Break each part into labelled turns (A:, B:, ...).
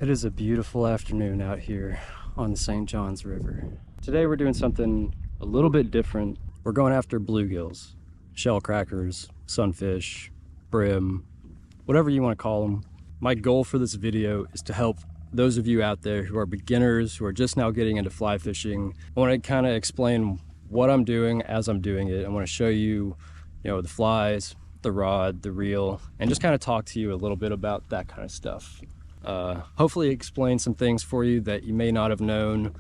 A: It is a beautiful afternoon out here on the St. Johns River. Today we're doing something a little bit different. We're going after bluegills, shell crackers, sunfish, brim, whatever you want to call them. My goal for this video is to help those of you out there who are beginners, who are just now getting into fly fishing. I want to kind of explain what I'm doing as I'm doing it. I want to show you, the flies, the rod, the reel, and just kind of talk to you a little bit about that kind of stuff. Hopefully explain some things for you that you may not have known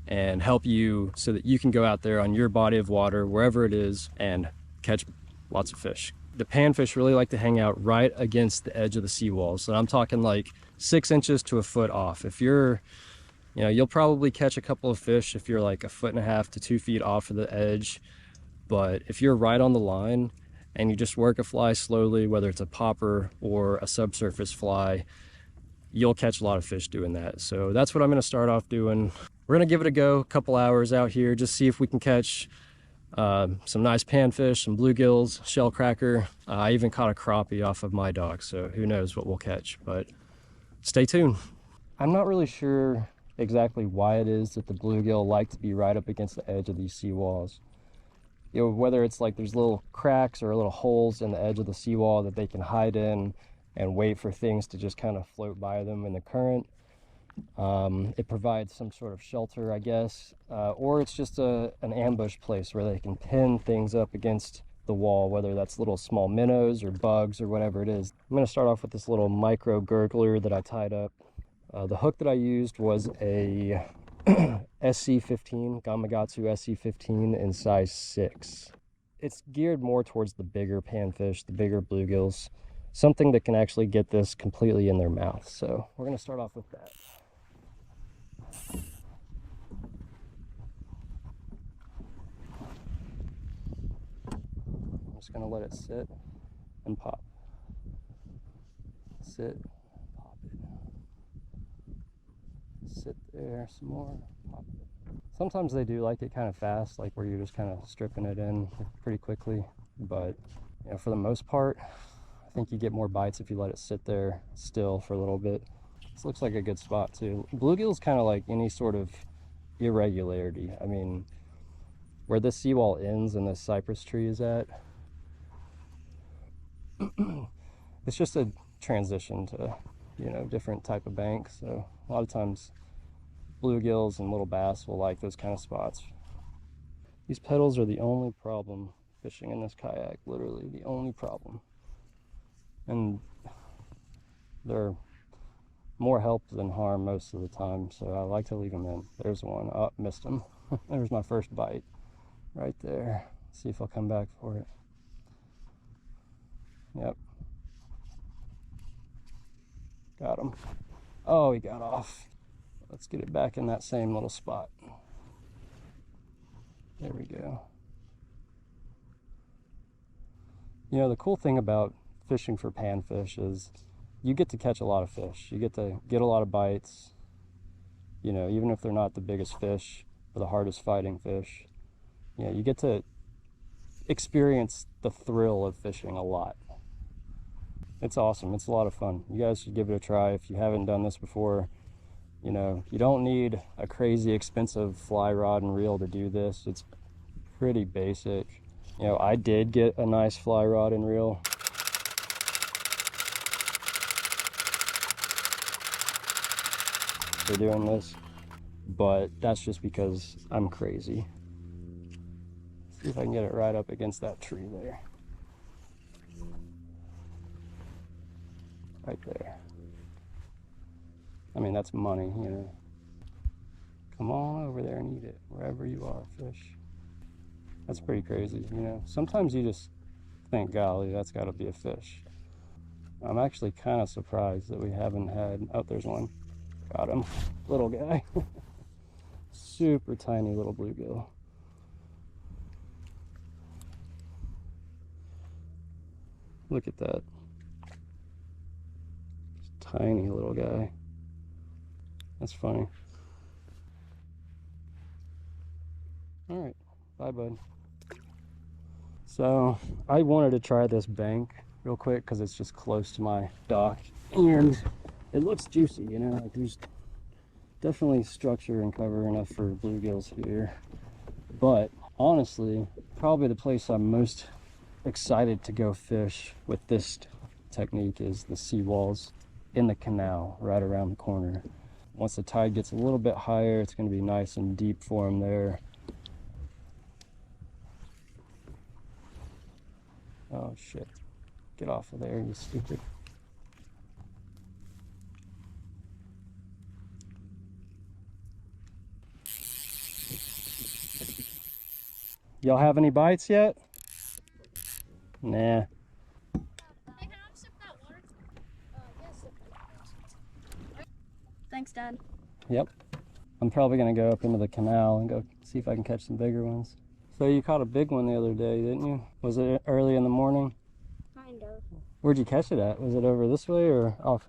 A: and help you so that you can go out there on your body of water, wherever it is, and catch lots of fish. The panfish really like to hang out right against the edge of the seawall. So I'm talking like 6 inches to a foot off. If you're, you'll probably catch a couple of fish if you're like 1.5 feet to 2 feet off of the edge. But if you're right on the line and you just work a fly slowly, whether it's a popper or a subsurface fly, you'll catch a lot of fish doing that. So that's what I'm gonna start off doing. We're gonna give it a go, a couple hours out here, just see if we can catch some nice panfish, some bluegills, shell cracker. I even caught a crappie off of my dock, so who knows what we'll catch, but stay tuned. I'm not really sure exactly why it is that the bluegill like to be right up against the edge of these seawalls. Whether it's like there's little cracks or little holes in the edge of the seawall that they can hide in and wait for things to just kind of float by them in the current. It provides some sort of shelter, I guess, or it's just an ambush place where they can pin things up against the wall, whether that's little small minnows or bugs or whatever it is. I'm going to start off with this little micro gurgler that I tied up. The hook that I used was a SC15, Gamakatsu SC15 in size 6. It's geared more towards the bigger panfish, the bigger bluegills, something that can actually get this completely in their mouth. So we're going to start off with that. I'm just going to let it sit and pop. Sit, pop it. Sit there some more, pop it. Sometimes they do like it kind of fast, like where you're just kind of stripping it in pretty quickly. But for the most part, I think you get more bites if you let it sit there still for a little bit. This looks like a good spot too. Bluegill's kind of like any sort of irregularity. I mean, where this seawall ends and this cypress tree is at, it's just a transition to, different type of bank. So a lot of times bluegills and little bass will like those kind of spots. These pedals are the only problem fishing in this kayak, literally the only problem. And they're more help than harm most of the time, so I like to leave them in. There's one. Oh, missed him. There's my first bite right there. Let's see if I'll come back for it. Yep. Got him. Oh, he got off. Let's get it back in that same little spot. There we go. The cool thing about fishing for panfish is you get to catch a lot of fish. You get to get a lot of bites, even if they're not the biggest fish or the hardest fighting fish. You get to experience the thrill of fishing a lot. It's awesome. It's a lot of fun. You guys should give it a try if you haven't done this before. You don't need a crazy expensive fly rod and reel to do this. It's pretty basic. I did get a nice fly rod and reel. For doing this, but that's just because I'm crazy. See if I can get it right up against that tree there. Right there. I mean, that's money, Come on over there and eat it, wherever you are, fish. That's pretty crazy, Sometimes you just think, golly, that's got to be a fish. I'm actually kind of surprised that we haven't had, oh, there's one. Got him. Little guy. Super tiny little bluegill. Look at that. Tiny little guy. That's funny. Alright, bye bud. So I wanted to try this bank real quick because it's just close to my dock and it looks juicy, you know, like there's definitely structure and cover enough for bluegills here. But honestly, probably the place I'm most excited to go fish with this technique is the seawalls in the canal right around the corner. Once the tide gets a little bit higher, it's going to be nice and deep for them there. Oh shit, get off of there, you stupid. Y'all have any bites yet? Nah.
B: Hey, can I have a sip of that water? Yes. Thanks, Dad.
A: Yep. I'm probably gonna go up into the canal and go see if I can catch some bigger ones. So you caught a big one the other day, didn't you? Was it early in the morning?
B: Kind of.
A: Where'd you catch it at? Was it over this way or off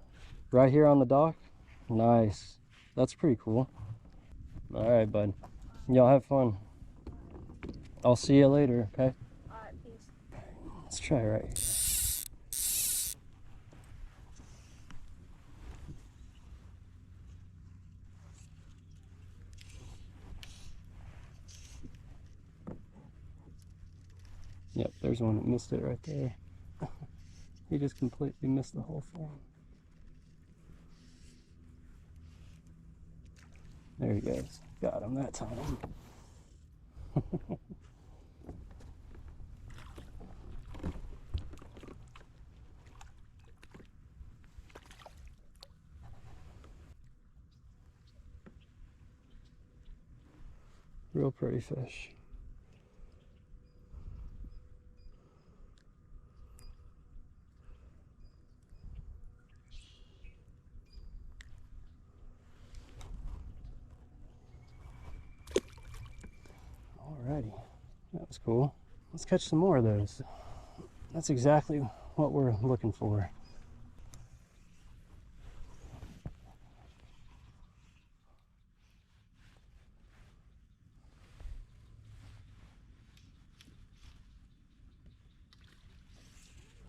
A: right here on the dock? Nice. That's pretty cool. All right, bud. Y'all have fun. I'll see you later, okay?
B: Alright, peace.
A: Let's try right here. Yep, there's one that missed it right there. He just completely missed the whole thing. There he goes. Got him that time. Real pretty fish. Alrighty, that was cool. Let's catch some more of those. That's exactly what we're looking for.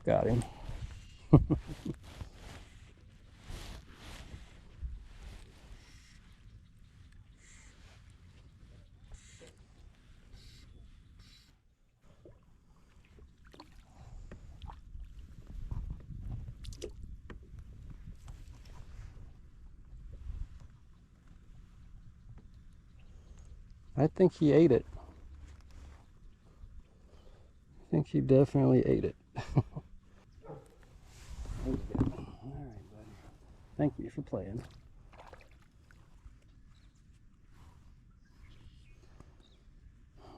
A: Got him. I think he ate it. I think he definitely ate it. Alright, buddy. Thank you for playing.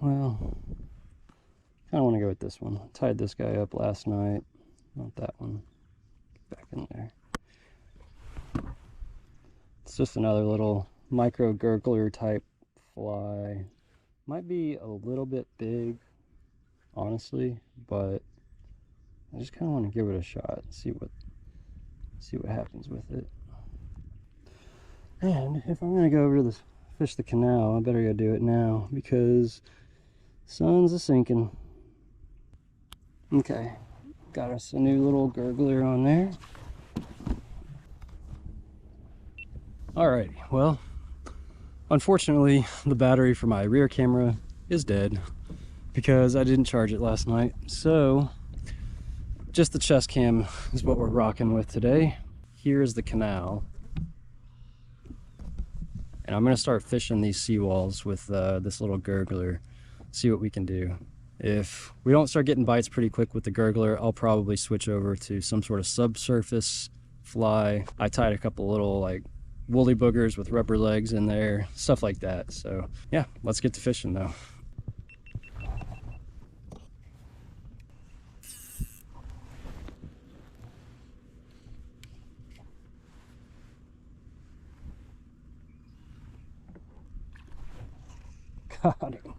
A: Well, kind of want to go with this one. Tied this guy up last night. Not that one. Get back in there. It's just another little micro gurgler type fly. Might be a little bit big, honestly, but I just kind of want to give it a shot and see what happens with it. And if I'm gonna go over to the fish the canal, I better go do it now because sun's a sinking. Okay, got us a new little gurgler on there. Alrighty, well, unfortunately the battery for my rear camera is dead because I didn't charge it last night. So just the chest cam is what we're rocking with today. Here's the canal. And I'm gonna start fishing these seawalls with this little gurgler, see what we can do. If we don't start getting bites pretty quick with the gurgler, I'll probably switch over to some sort of subsurface fly. I tied a couple little like woolly boogers with rubber legs in there, stuff like that. So yeah, let's get to fishing though. Got him.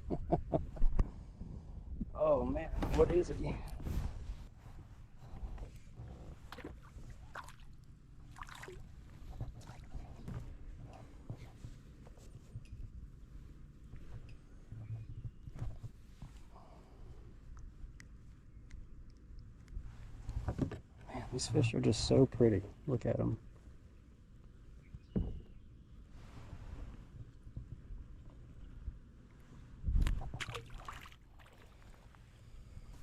A: Oh man, what is he? Man, these fish are just so pretty. Look at them.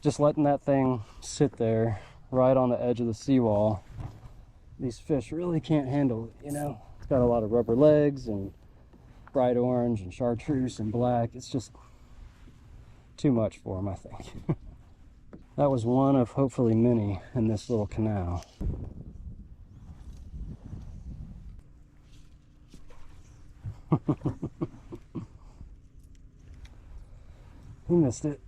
A: Just letting that thing sit there right on the edge of the seawall. These fish really can't handle it, you know? It's got a lot of rubber legs and bright orange and chartreuse and black. It's just too much for them, I think. That was one of hopefully many in this little canal. He missed it.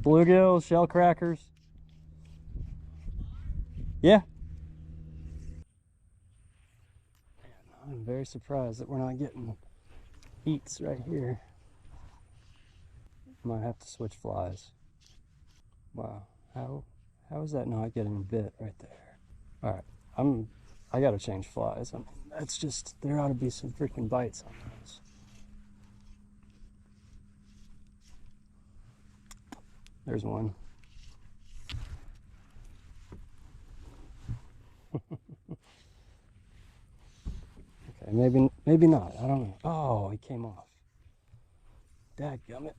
A: Bluegills, shell crackers. Yeah. I'm very surprised that we're not getting eats right here. Might have to switch flies. Wow, how is that not getting bit right there? All right, I gotta change flies. I mean, that's just, there ought to be some freaking bites on those. There's one. Okay, maybe not. I don't know. Oh, he came off. Dadgummit.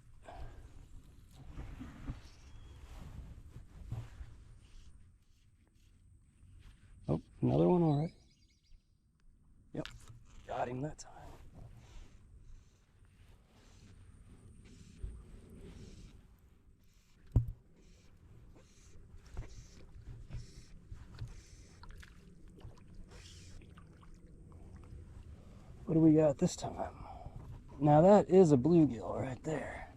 A: Oh, another one already. Yep, got him that time. What do we got this time? Now that is a bluegill right there.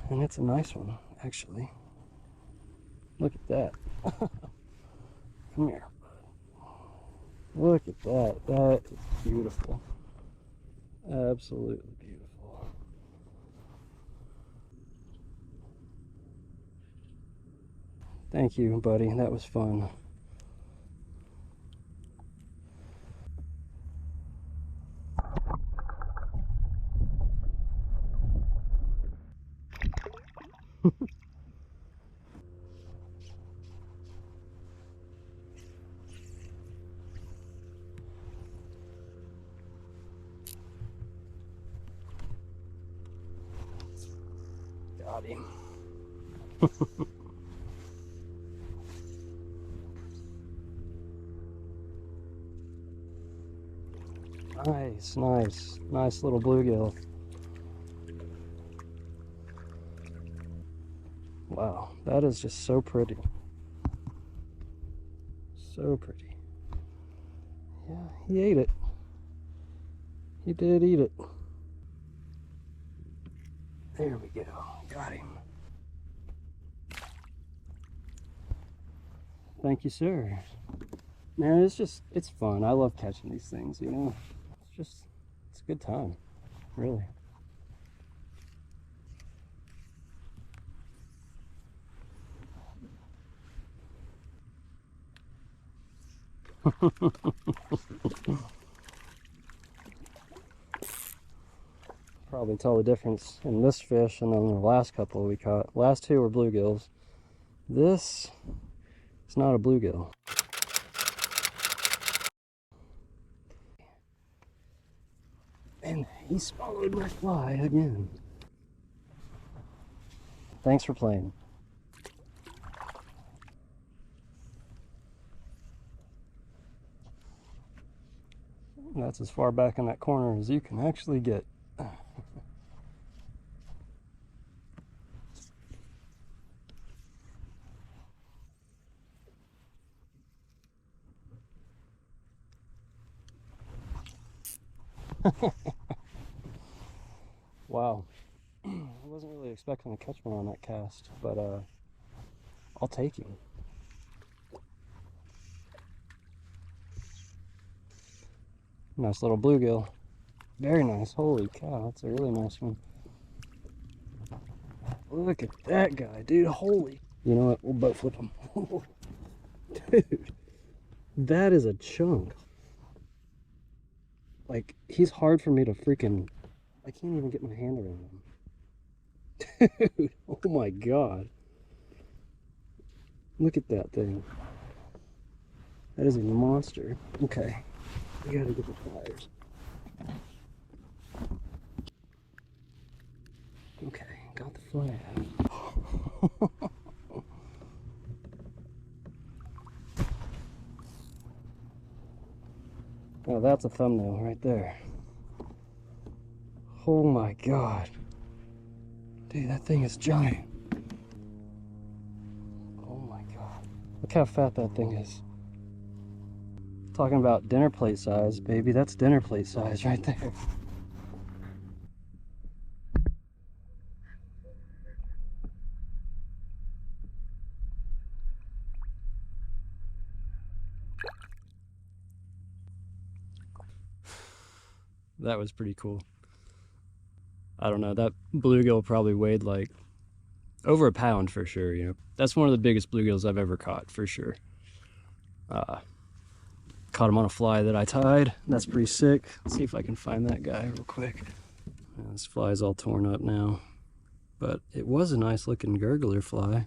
A: And it's a nice one, actually. Look at that. Come here. Look at that. That is beautiful. Absolutely beautiful. Thank you, buddy. That was fun. Got him. Nice, nice, nice little bluegill. Wow, that is just so pretty. So pretty. Yeah, he ate it. He did eat it. There we go. Got him. Thank you, sir. Man, it's fun. I love catching these things, you know? It's a good time, really. Probably tell the difference in this fish and then the last couple we caught. Last two were bluegills. This is not a bluegill. And he swallowed my fly again. Thanks for playing. That's as far back in that corner as you can actually get. Wow. I wasn't really expecting to catch one on that cast, but I'll take him. Nice little bluegill. Very nice. Holy cow, that's a really nice one. Look at that guy, dude. Holy. You know what? We'll boat flip him. Dude, that is a chunk. Like, he's hard for me to freaking... I can't even get my hand around him. Dude, oh my god. Look at that thing. That is a monster. Okay, we gotta get the pliers. Okay, got the fly out. Oh, that's a thumbnail right there. Oh my god. Dude, that thing is giant. Oh my god. Look how fat that thing is. Talking about dinner plate size, baby. That's dinner plate size right there. That was pretty cool. I don't know, that bluegill probably weighed like over a pound for sure, you know. That's one of the biggest bluegills I've ever caught, for sure. Caught him on a fly that I tied. That's pretty sick. Let's see if I can find that guy real quick. This fly's all torn up now, but it was a nice looking gurgler fly.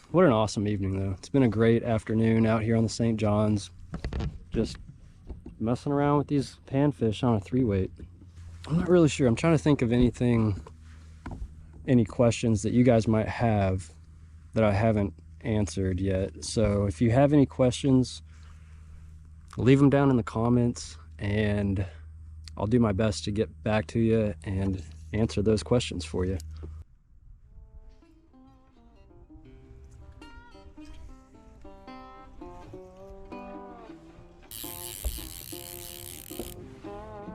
A: What an awesome evening though. It's been a great afternoon out here on the St. John's. Just messing around with these panfish on a 3-weight. I'm not really sure. I'm trying to think of anything, any questions that you guys might have that I haven't answered yet. So if you have any questions, leave them down in the comments and I'll do my best to get back to you and answer those questions for you.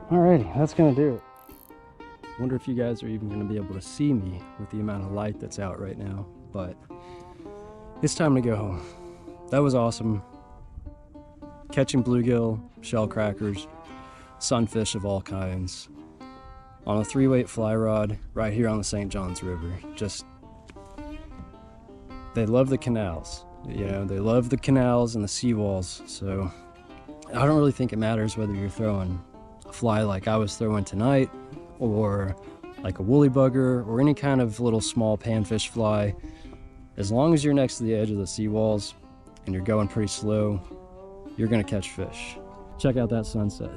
A: Alrighty, that's gonna do it. Wonder if you guys are even gonna be able to see me with the amount of light that's out right now, but it's time to go home. That was awesome. Catching bluegill, shell crackers, sunfish of all kinds on a 3-weight fly rod right here on the St. John's River. Just, they love the canals. You know, they love the canals and the seawalls, so I don't really think it matters whether you're throwing a fly like I was throwing tonight, or like a woolly bugger, or any kind of little small panfish fly. As long as you're next to the edge of the seawalls and you're going pretty slow, you're gonna catch fish. Check out that sunset.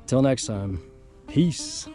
A: Till next time, peace.